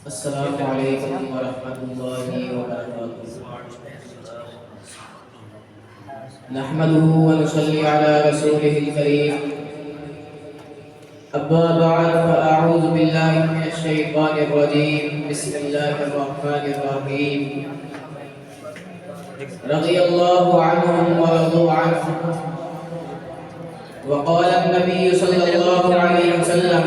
السلام علیکم ورحمۃ اللہ وبرکاتہ۔ نحمده ونصلي على رسوله الكريم، أما بعد فأعوذ بالله من الشيطان الرجيم، بسم الله الرحمن الرحيم۔ رضي الله عنهم ورضوا عنه، وقال النبي صلى الله عليه وسلم: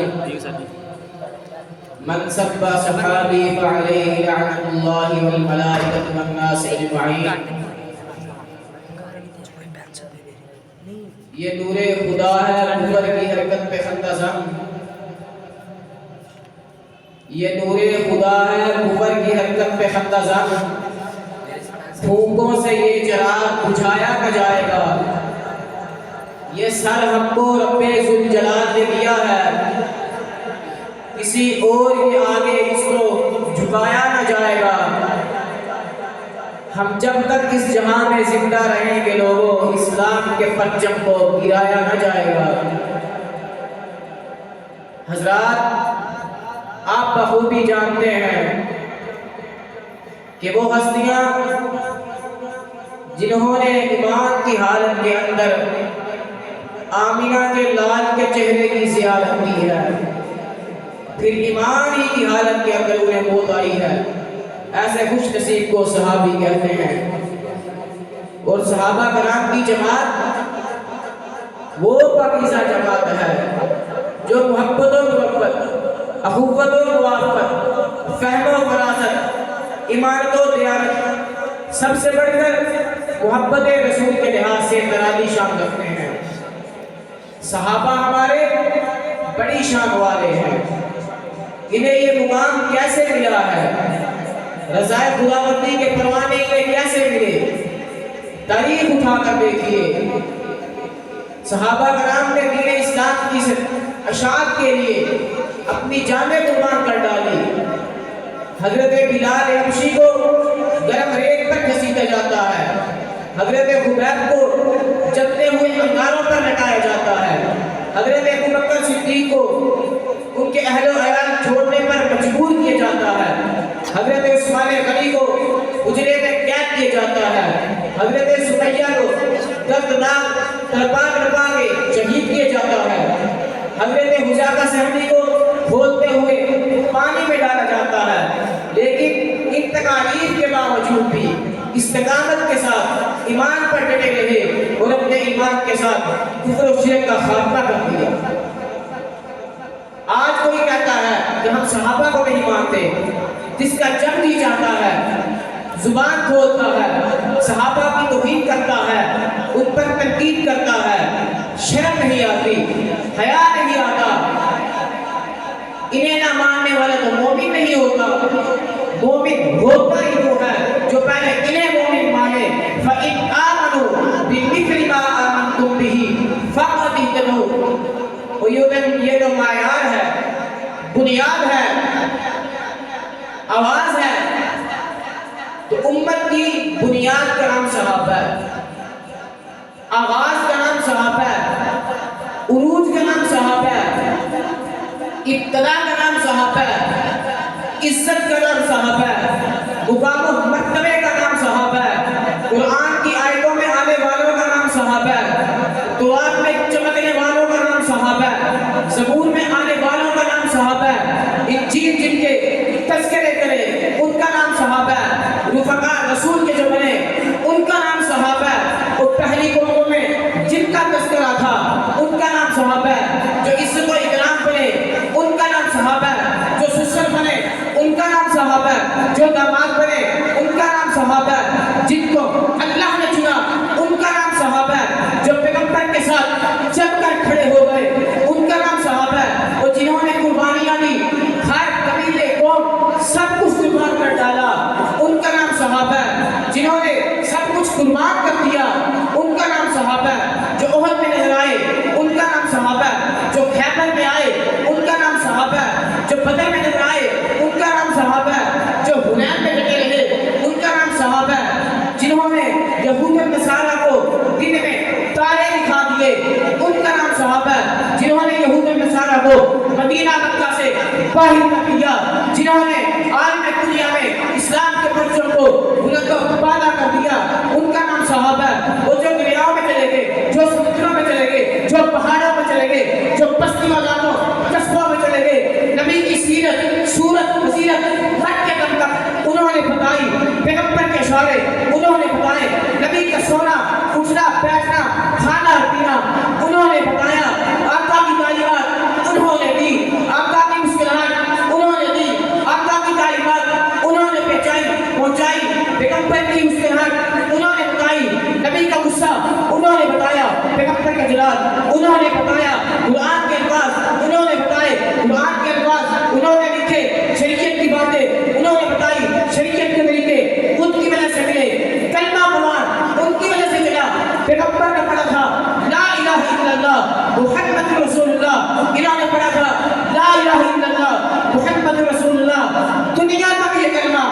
من سب صحابی فعلیہ لعنت اللہ والملائکۃ والناس اجمعین۔ یہ نور خدا ہے کفر کی حرکت پہ خندہ زن، یہ نور خدا ہے کفر کی حرکت پہ خندہ زن، پھونکوں سے یہ چراغ بجھایا نہ جائے گا، یہ سر ہم کو رب ذوالجلال نے دیا ہے، کسی اور کے آگے اس کو جھکایا نہ جائے گا۔ ہم جب تک اس جہاں میں زندہ رہیں گے لوگوں، اسلام کے پرچم کو گرایا نہ جائے گا۔ حضرات، آپ بخوبی جانتے ہیں کہ وہ ہستیاں جنہوں نے ایمان کی حالت کے اندر آمینہ کے لال کے چہرے کی زیارت کی ہے، پھر ایمان ہی کی حالت کے اندر انہیں موت آئی ہے، ایسے خوش نصیب کو صحابی کہتے ہیں۔ اور صحابہ کرام کی جماعت وہ پاکیزہ جماعت ہے جو محبت و محبت، اخوت و موافقت، فہم و فراست، امانت و دیانت، سب سے بڑھ کر محبت رسول کے لحاظ سے ترالی شان رکھتے ہیں۔ صحابہ ہمارے بڑی شان والے ہیں، انہیں یہ مقام کیسے ملا ہے، رضائے خداوندی کے پروانے میں کیسے ملے، تاریخ اٹھا کر دیکھیے۔ صحابہ کرام نے دین اسلام کی اشاعت کے لیے اپنی جانیں قربان کر ڈالی۔ حضرت بلال حبشی کو گرم ریت پر گھسیٹا جاتا ہے، حضرت خبیب کو جلتے ہوئے انگاروں پر لٹایا جاتا ہے، حضرت ابوبکر صدیق کو ان کے اہل و عیال چھوڑنے پر مجبور کیا جاتا ہے، حضرت عثمان غنی کو اجرے میں قید کیا جاتا ہے، حضرت سمیہ کو دردناک تلوار لگا کے شہید کیا جاتا ہے، حضرت حذیفہ صحابی کو کھولتے ہوئے پانی میں ڈالا جاتا ہے، لیکن ان تکالیف کے باوجود بھی استقامت کے ساتھ ایمان پر ڈٹے رہے اور اپنے ایمان کے ساتھ کفر و شرک کا خاتمہ کر دیا۔ آج کوئی کہتا ہے کہ ہم صحابہ کو نہیں مانتے، جس کا جب بھی چاہتا ہے زبان کھولتا ہے، صحابہ کی توہین کرتا ہے، ان پر تنقید کرتا ہے، شرم نہیں آتی، حیا نہیں آتا۔ انہیں نہ ماننے والا تو مومن نہیں ہوتا، مومن ہوتا ہی وہ ہے جو پہلے انہیں مومن مانے۔ فَإِنْ آمَنُوا بِمِثْلِ مَا آمَنْتُمْ بِهِ فَقَدِ اهْتَدَوْا۔ یہ جو معیار ہے، بنیاد ہے، آواز ہے، تو امت کی بنیاد کا نام صحابہ ہے، آغاز کا نام صحابہ ہے، عروج کا نام صحابہ ہے، ابتدا کا نام صحابہ ہے، عزت کا نام صحابہ ہے، مقام و مرتبے کا نام صحابہ ہے، قرآن کی آیتوں میں آنے والوں کا نام صحابہ ہے، قرآن میں چمکنے والوں کا نام صحابہ ہے، زبور میں آنے والوں کا نام صحابہ ہے، انجیل جن کے تذکرے کرے ان کا نام صحابہ ہے، رفقاء رسول کے جو بنے ان کا نام صحابہ ہے، اور پہلی قوموں میں جن کا تذکرہ تھا ان کا نام صحابہ ہے، جو عزت و اکرام بنے ان کا نام صحابہ ہے، جو سسر بنے ان کا نام صحابہ ہے، جو داماد بنے ان کا نام صحابہ ہے، جن کو اللہ نے چنا ان کا نام صحابہ ہے، جو پیغمبر کے ساتھ چل کر کھڑے ہو گئے ان کا نام صحابہ ہے، اور جنہوں نے قربانیاں دی، ہر قبیلے قوم سب کچھ قربان کر ڈالا ان کا نام صحابہ ہے، جنہوں نے سب کچھ قربان کر دیا ان کا نام صحابہ ہے، جو احد میں نظر آئے ان کا نام صحابہ ہے، جو خیبر میں آئے ان کا نام صحابہ ہے، جو بدر میں نظر آئے ان کا نام صحابہ ہے، جو حنین میں ڈٹے رہے ان کا نام صحابہ ہے، جنہوں نے یہود و نصارہ کو دن میں تارے دکھا دیے ان کا نام صحابہ ہے، جنہوں نے یہود و نصارہ کو مدینہ مکہ سے باہر کر دیا دیا، جنہوں نے عالم دنیا میں اسلام کے پرچم کو بلند و بالا کر دیا، ان کا نام صحابہ ہے۔ وہ جو دریاؤں میں چلے گئے، جو سمندروں میں چلے گئے، جو پہاڑوں میں چلے گئے، جو بستی والوں قصبوں میں چلے گئے، نبی کی سیرت، صورت، فضیلت حد کے دم تک انہوں نے بتائی، پیغمبر کے اشارے انہوں نے بتائے، نبی کا سونا اٹھنا بیٹھنا کھانا پینا انہوں نے بتایا، آقا کی تعلیمات انہوں نے دی، آقا کی مسکراہٹ انہوں نے دی، آقا کی تعلیمات انہوں نے پہنچائی، پیغمبر کی مسکراہٹ انہوں نے بتائی، نبی کا غصہ انہوں نے بتایا، پیغمبر کا جلال انہوں نے بتایا، قرآن کے الفاظ انہوں نے بتائے، قرآن کے الفاظ انہوں نے لکھے، شریعت کی باتیں انہوں نے بتائی، شریعت کے طریقے ان کی وجہ سے ملے، کلمہ قرآن ان کی وجہ سے ملا، پیغمبر نے پڑھا تھا لا الہ الا اللہ محمد رسول اللہ، انہوں نے پڑھا تھا لا الہ الا اللہ محمد رسول اللہ، دنیا تک یہ کلمہ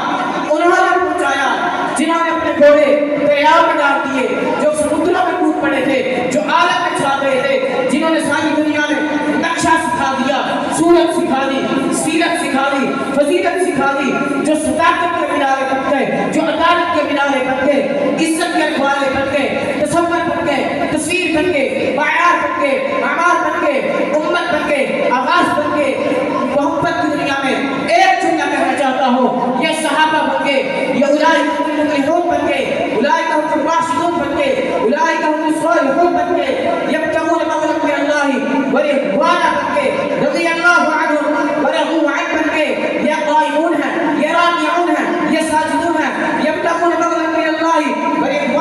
انہوں نے پہنچایا، جنہوں نے اپنے گھوڑے دریا میں ڈال دیے، جو سمندروں میں کود پڑے تھے، جو عالم میں چھا گئے تھے، جنہوں نے ساری دنیا میں نقشہ سکھا دیا، صورت سکھا دی، سیرت سکھا دی، فضیلت سکھا دی، جو صداقت